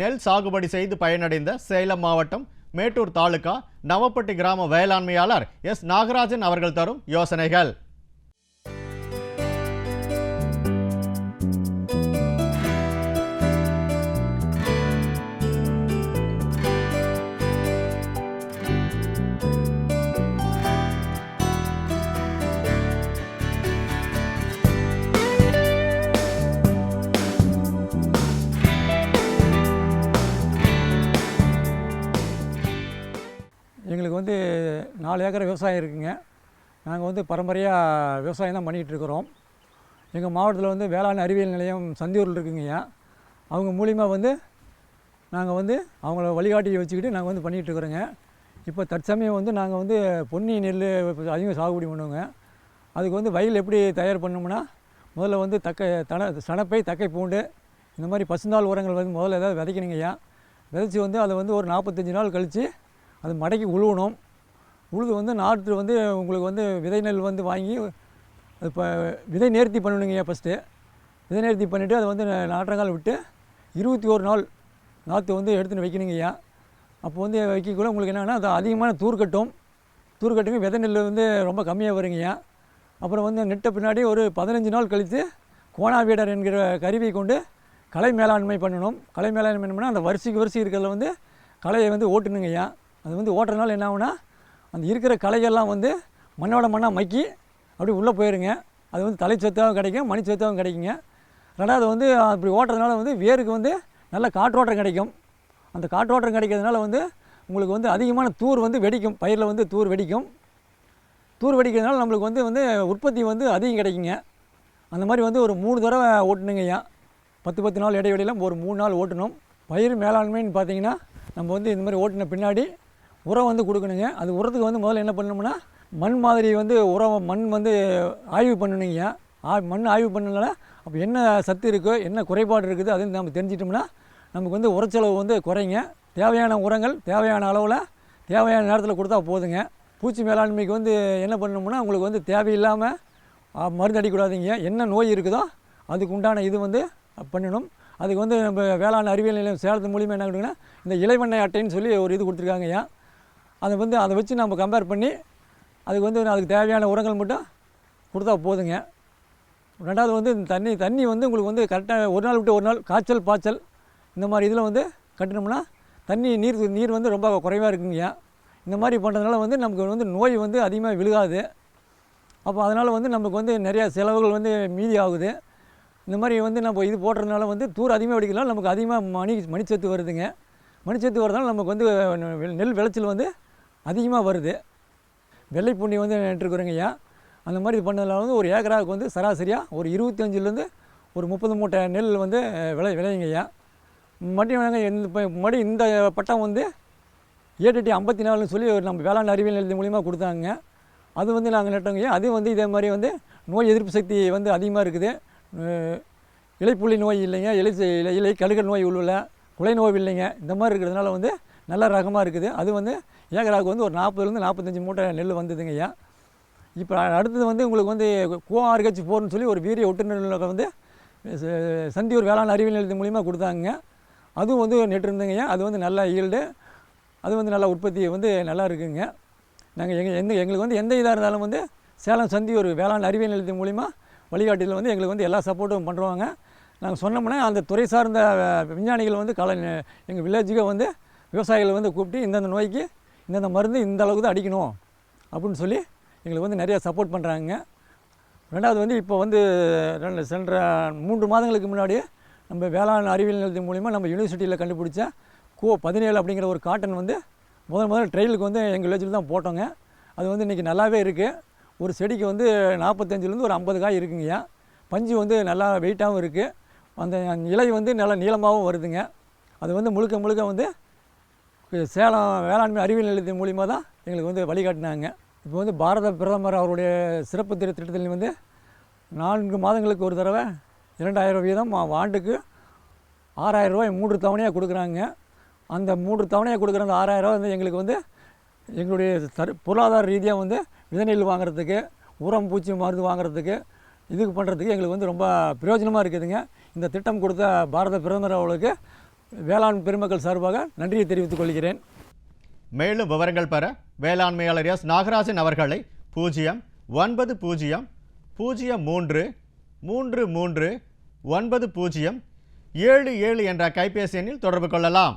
நெல் சாகுபடி செய்து பயனடைந்த சேலம் மாவட்டம் மேட்டூர் தாலுகா நவப்பட்டி கிராம வேளாண்மையாளர் எஸ் நாகராஜன் அவர்கள் தரும் யோசனைகள். எங்களுக்கு 4 ஏக்கர் விவசாயம் இருக்குங்க. நாங்கள் பரம்பரையாக விவசாயம் தான் பண்ணிகிட்ருக்குறோம். எங்கள் மாவட்டத்தில் வேளாண் அறிவியல் நிலையம் சந்தியூரில் இருக்குங்கய்யா. அவங்க மூலிமா நாங்கள் அவங்கள வழிகாட்டி வச்சுக்கிட்டு நாங்கள் பண்ணிகிட்ருக்குறோங்க. இப்போ தற்சமயம் நாங்கள் பொன்னி நெல் அதிகம் சாகுபடி பண்ணுவோங்க. அதுக்கு வயல் எப்படி தயார் பண்ணோம்னா, முதல்ல சணப்பை, தக்கை பூண்டு இந்த மாதிரி பசுந்தாள் உரங்கள் முதல்ல ஏதாவது விதைக்கணுங்கய்யா. விதைச்சி அதை ஒரு 45 நாள் கழித்து அது மடக்கி உழுவணும். உழுது நாற்று உங்களுக்கு விதை நெல் வாங்கி இப்போ விதை நேர்த்தி பண்ணணுங்கய்யா. ஃபஸ்ட்டு விதை நேர்த்தி பண்ணிவிட்டு அதை நாற்றங்கால் விட்டு 21 நாள் நாற்று எடுத்துன்னு வைக்கணுங்கய்யா. அப்போ வைக்கக்குள்ள உங்களுக்கு என்னென்னா அது அதிகமான தூர் கட்டுங்க. விதை நெல் ரொம்ப கம்மியாக வருங்கய்யா. அப்புறம் நெட்ட பின்னாடி ஒரு 15 நாள் கழித்து கோணாவீடர் என்கிற கருவியை கொண்டு களை மேலாண்மை பண்ணணும். களை மேலாண்மை பண்ணோம்னா அந்த வரிசைக்கு இருக்கிறதுல களையை ஓட்டணுங்கய்யா. அது ஓட்டுறதுனால என்ன ஆகுனா, அந்த இருக்கிற களைகள்லாம் மண்ணோட மண்ணாக மக்கி அப்படி உள்ளே போயிருங்க. அது தலைச்சத்தாகவும் கிடைக்கும், மணிச்சத்தாகவும் கிடைக்குங்க. ரெண்டாவது அப்படி ஓட்டுறதுனால வேருக்கு நல்ல காற்றோட்டம் கிடைக்கும். அந்த காற்றோட்டம் கிடைக்கிறதுனால உங்களுக்கு அதிகமான தூர் வெடிக்கும். பயிரில் தூர் வெடிக்கும். தூர் வெடிக்கிறதுனால நம்மளுக்கு உற்பத்தி அதிகம் கிடைக்குங்க. அந்த மாதிரி ஒரு 3 தடவை ஓட்டணுங்கய்யா. 10 நாள் இடைவெளியில் ஒரு 3 நாள் ஓட்டணும். பயிர் மேலாண்மைன்னு பார்த்தீங்கன்னா, நம்ம இந்த மாதிரி ஓட்டின பின்னாடி உரம் கொடுக்கணுங்க. அது உரத்துக்கு முதல்ல என்ன பண்ணணும்னா, மண் மாதிரி உரம் மண் ஆய்வு பண்ணணுங்கய்யா. மண் ஆய்வு பண்ணனால அப்போ என்ன சத்து இருக்கோ, என்ன குறைபாடு இருக்குது அதுன்னு நம்ம தெரிஞ்சிட்டோம்னா நமக்கு உரச்செலவு குறைங்க. தேவையான உரங்கள் தேவையான அளவில் தேவையான நேரத்தில் கொடுத்தா போதுங்க. பூச்சி மேலாண்மைக்கு என்ன பண்ணணும்னா, உங்களுக்கு தேவையில்லாமல் மருந்து அடிக்கூடாதீங்க. என்ன நோய் இருக்குதோ அதுக்கு உண்டான இது பண்ணணும். அதுக்கு நம்ம வேளாண் அறிவியல் நிலையம் சேலத்து மூலிமா என்ன பண்ணுங்கன்னா, இந்த இலைவண்ணை அட்டைன்னு சொல்லி ஒரு இது கொடுத்துருக்காங்கய்யா. அதை வச்சு நம்ம கம்பேர் பண்ணி அதுக்கு அதுக்கு தேவையான உரங்கள் மட்டும் கொடுத்தா போதுங்க. ரெண்டாவது தண்ணி உங்களுக்கு கரெக்டாக ஒரு நாள் விட்டு ஒரு நாள் காய்ச்சல் பாய்ச்சல் இந்த மாதிரி இதில் கட்டினோம்னா நீர் ரொம்ப குறைவாக இருக்குங்கய்யா. இந்த மாதிரி பண்ணுறதுனால நமக்கு நோய் அதிகமாக விழுகாது. அப்போ அதனால் நமக்கு நிறையா செலவுகள் மீதி ஆகுது. இந்த மாதிரி நம்ம இது போடுறதுனால தூர் அதிகமாக வெடிக்கிறதுனால நமக்கு அதிகமாக மணிச்சத்து வருதுங்க. மணிச்சத்து வரதுனால நமக்கு நெல் விளைச்சல் அதிகமாக வருது. வெள்ளை பூண்டி நட்டுருக்குறோங்கய்யா. அந்த மாதிரி பண்ணதுனால ஒரு ஏக்கராவுக்கு சராசரியாக ஒரு 25லேருந்து ஒரு 30 மூட்டை நெல் விளையுங்கய்யா. மறுபடியும் இந்த பட்டம் ஏடிடி 54ன்னு சொல்லி நம்ம வேளாண் அறிவியல் நிலையத்தின் மூலிமா கொடுத்தாங்க. அது நாங்கள் நட்டோங்கய்யா. அது இதே மாதிரி நோய் எதிர்ப்பு சக்தி அதிகமாக இருக்குது. இலைப்புள்ளி நோய் இல்லைங்க, இலை கழுகல் நோய் உள்ள குலை நோய் இல்லைங்க. இந்த மாதிரி இருக்கிறதுனால நல்ல ரகமாக இருக்குது. அது ஏக்கராவுக்கு ஒரு 40லேருந்து 45 மூட்டை நெல் வந்ததுங்கய்யா. இப்போ அடுத்தது உங்களுக்கு QRH4ன்னு சொல்லி ஒரு வீரிய ஒட்டுநர் சந்தியூர் வேளாண் அறிவியல் நிலையத்தின் மூலிமா கொடுத்தாங்க. அதுவும் நெட்டிருந்தேங்கய்யா. அது நல்ல ஈல்டு, அது நல்ல உற்பத்தி நல்லா இருக்குங்க. நாங்கள் எங்களுக்கு எந்த இதாக இருந்தாலும் சேலம் சந்தியூர் வேளாண் அறிவியல் நிலையத்தின் மூலிமா வழிகாட்டியில் எங்களுக்கு எல்லா சப்போர்ட்டும் பண்ணுறாங்க. நாங்கள் சொன்னோம்னா அந்த துறை சார்ந்த விஞ்ஞானிகள் எங்கள் வில்லேஜுக்கு விவசாயிகள் கூப்பிட்டு இந்தந்த நோய்க்கு இந்தந்த மருந்து இந்த அளவுக்கு தான் அடிக்கணும் அப்படின்னு சொல்லி எங்களுக்கு நிறையா சப்போர்ட் பண்ணுறாங்க. ரெண்டாவது இப்போ சென்ற 3 மாதங்களுக்கு முன்னாடியே நம்ம வேளாண் அறிவியல் நிலையத்தின் மூலிமா நம்ம யூனிவர்சிட்டியில் கண்டுபிடிச்ச Co17 அப்படிங்கிற ஒரு காட்டன் முதல்ல ட்ரையலுக்கு எங்கள் வில்லேஜில் தான் போட்டோங்க. அது இன்றைக்கி நல்லாவே இருக்குது. ஒரு செடிக்கு 45லேருந்து ஒரு 50 காய் இருக்குங்கய்யா. பஞ்சு நல்லா வெயிட்டாகவும் இருக்குது. அந்த இலை நல்லா நீளமாகவும் வருதுங்க. அது முழுக்க முழுக்க சேலம் வேளாண்மை அறிவியல் நிலையத்தின் மூலிமா தான் எங்களுக்கு வழிகாட்டினாங்க. இப்போ பாரத பிரதமர் அவருடைய சிறப்பு திட்டத்தில் 4 மாதங்களுக்கு ஒரு தடவை 2000 வீதம் ஆண்டுக்கு 6000 ரூபாய் 3 தவணையாக கொடுக்குறாங்க. அந்த 3 தவணையாக கொடுக்குற அந்த 6000 ரூபா எங்களுக்கு எங்களுடைய பொருளாதார ரீதியாக விதை நெல் வாங்குறதுக்கு, உரம் பூச்சி மருந்து வாங்குறதுக்கு, இதுக்கு பண்ணுறதுக்கு எங்களுக்கு ரொம்ப பிரயோஜனமாக இருக்குதுங்க. இந்த திட்டம் கொடுத்த பாரத பிரதமர் அவர்களுக்கு வேளாண் பெருமக்கள் சார்பாக நன்றியை தெரிவித்துக் கொள்கிறேன். மேலும் விவரங்கள் பெற வேளாண்மையாளர் எஸ் நாகராஜன் அவர்களை 09003339077 என்ற கைபேசி எண்ணில் தொடர்பு கொள்ளலாம்.